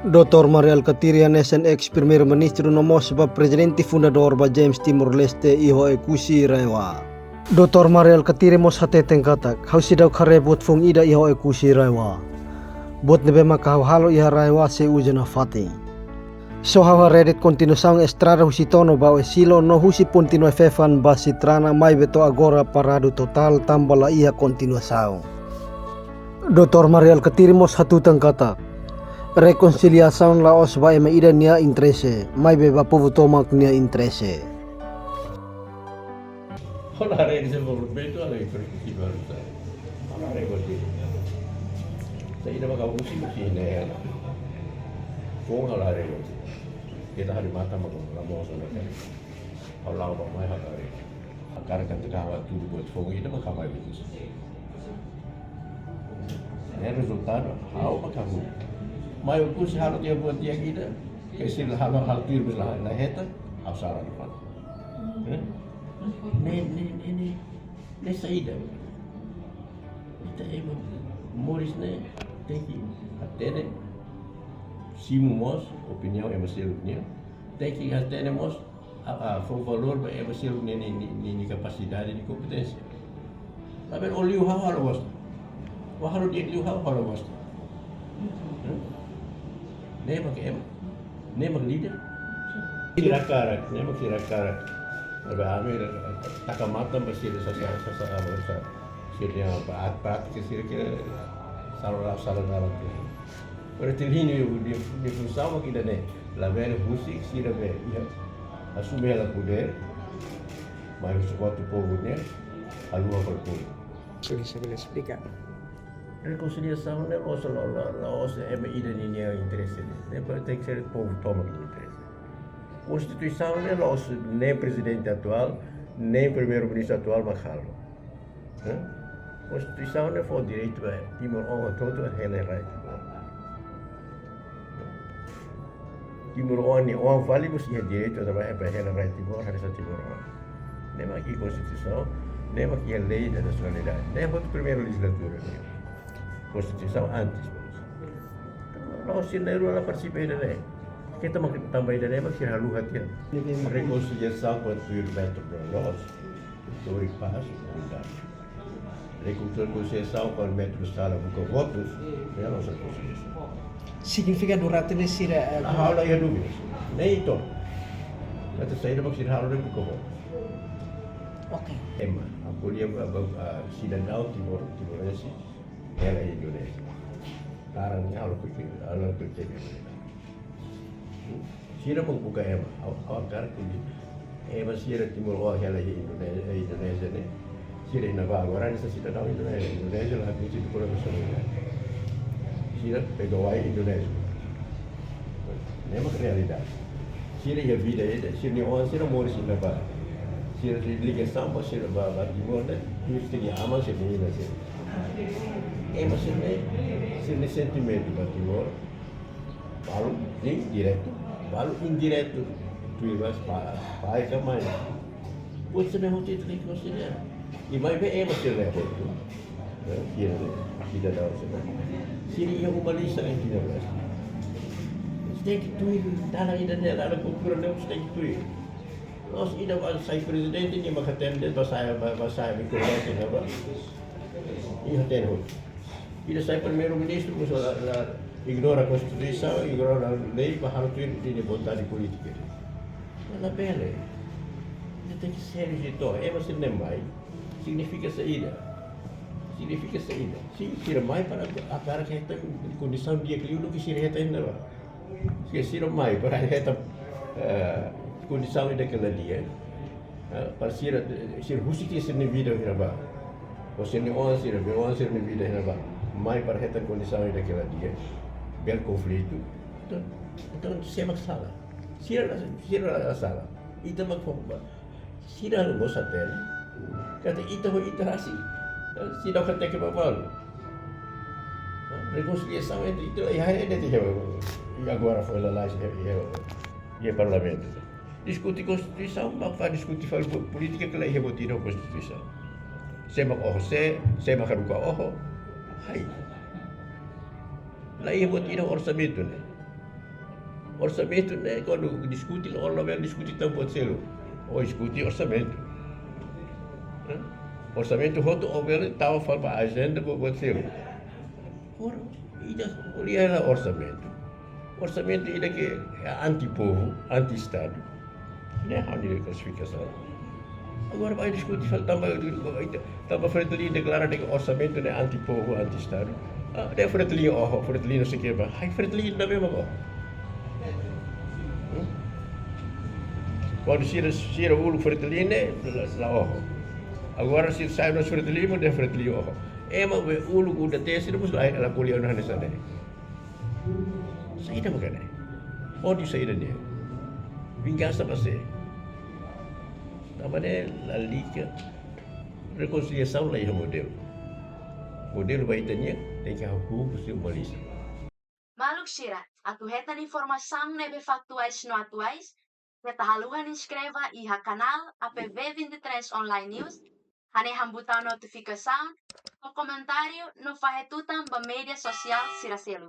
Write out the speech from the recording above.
Dr. Maria Alcatiri nesen ex-primeiro-ministro nomos ba presidente fundador ba James Timor-Leste iho ekusi raiwa. Dr. Maria Alcatiri mos hate tengkatak, hausi daw kare bot fung ida iho ekusi raiwa. Bot nebe makahau halo iha raiwa se ujana fati. So hawa redet continuação estrada husi tono ba silo no husi continua fefan ba sitrana mai beto agora parado total tambala iha continuação. Dr. Maria Alcatiri mos hatu tengkatak. Reconciliação laos ba ema ida nia interesse, mai beba povo tomak nia interesse. Olare desenvolvimento alla infrastruttura. Olare così. Se ida maka usi ne. Kung olare così. Kita hari mata maka ramos na kan. Allah ba mai olare. Akar kan tekawa tudo buat fogo ida maka mai begitu. Ne resultado hau maka hu. Mai o curso halo dia buat dia kita, kesil halo hal tuir belah na heta, asara di pan. Ne saída. Kita emo Morris ne teki atene simu mos opinião emo silupnya. Teki atene mos a valor ba emo silup ni capacidade ni competência. Tapi oliu halo bos. Wah halo dia liu halo bos. Nema líder. Kira-kira, nema kira-kira. Anu takamata bersih sa sirnya pat ke kira salah Berarti ini di função aqui né. La vera música sira be. Assume ela poder. Mas o voto povo né. A lua por povo. Bisa explicar. Reconciliação não é só lá é ida ninguém interesse né tem que ser o povo toma interesse. Constituição não é nosso nem presidente atual nem primeiro-ministro atual macalo. Constituição não foi direito é Timor todo é right. Timor on vale mesti direito da é right Timor harus Timor. Nem aqui constituição nem aqui a lei da nacionalidade nem foi a primeira legislatura. Constituição antes. Nós se não ela participa ainda né. Kita makin tambah ainda né, mas halu hati. Reconciliação com o método nós. Histórico paz, unidade. Reconciliação com o método sala com votos, é a nossa constituição. Significa durante nesse Halo ya dúvidas. Nem itu. Kata saya dah maksud halo dengan votos. Oke. Emma, aku dia sidang Timor-Leste. Ela é Indonésia. Carangnya kalau kerja Sira membuka ema, awak cara kunci. Ema sira Timur ela é Indonésia ne. Sira na agora nessa cidade Indonésia lá kunci do povo brasileiro. Sira pegawai Indonésia. Nema realidade. Sira a vida é, sira ni orang sira morrer sira ba. Sira ligação para sira ba Timor ne. Isso tem amal sira ni nasi. Mas sini sentimento da Timor, balu direto, balu indireto, tu ibas pai ke mana? Buat senang hati tu consider. Imai be mas sila tu, tidak tahu sebab. Sini yang humanista yang tidak beres. Stek tu tanah ini dan ada kultur dan stek tu. Los ida saya presiden ini makatende bahasa mikrofonnya apa? Ia tem Ida sai primeiro-ministro ignora a Constituição, ignora a lei, para harus ini vontade política. Mas a pele, tem que ser regido. É você nem vai. Significa saída. Significa saída. Sim, tira mais para a cara que tem condição dia que não que se reta ainda. Se tira mais para reta condição daquela dia. Para ser justiça essa vida gravar. Você nem onde ser na vida gravar. Mais para reta condição daquela dia, bel conflito, então se masalah. Sira a sala, itu makfumba. Sira lo satel. Kata itu iterasi. Sira kata ke babal. Reconciliação itu ada ti agora foi lá e parlamento. Discutir constituição, mas discutir política que lá ia botar a constituição. Semak semak karuka hai. Lá ia botar orçamento né. Orçamento, né? Quando discute, olha bem, discute tão pode ser. Ou discute orçamento. Né? Orçamento, roto, ou bem, estava falando para a agenda, pode ser. Ora, olha orçamento. Orçamento ainda que é anti-povo, anti-Estado. Não é a classificação. Agora vai discutir, também frente ali declarar que orçamento é anti-povo, anti-Estado. Dia frente ali, frente ali não sei o que, mas frente ali não é mesmo agora. Quando se era o frente ali, né, lá, agora se sai no frente ali, mas é frente ali, mas o lugar da tese, depois lá ela colheu na nessa daí. Saída bukan? Onde saída dia? Vingança você. Namanya la liga reconciliação lá é o modelo. Modelo baitanya tem que hukum o seu malícia. Maluk Shira, atuhetan informação nebe factuais no atuais, ketahaluhan inscreva iha canal APV23 Online News, haneham botão notificação, o comentário no fahetutan ba media social siraselo.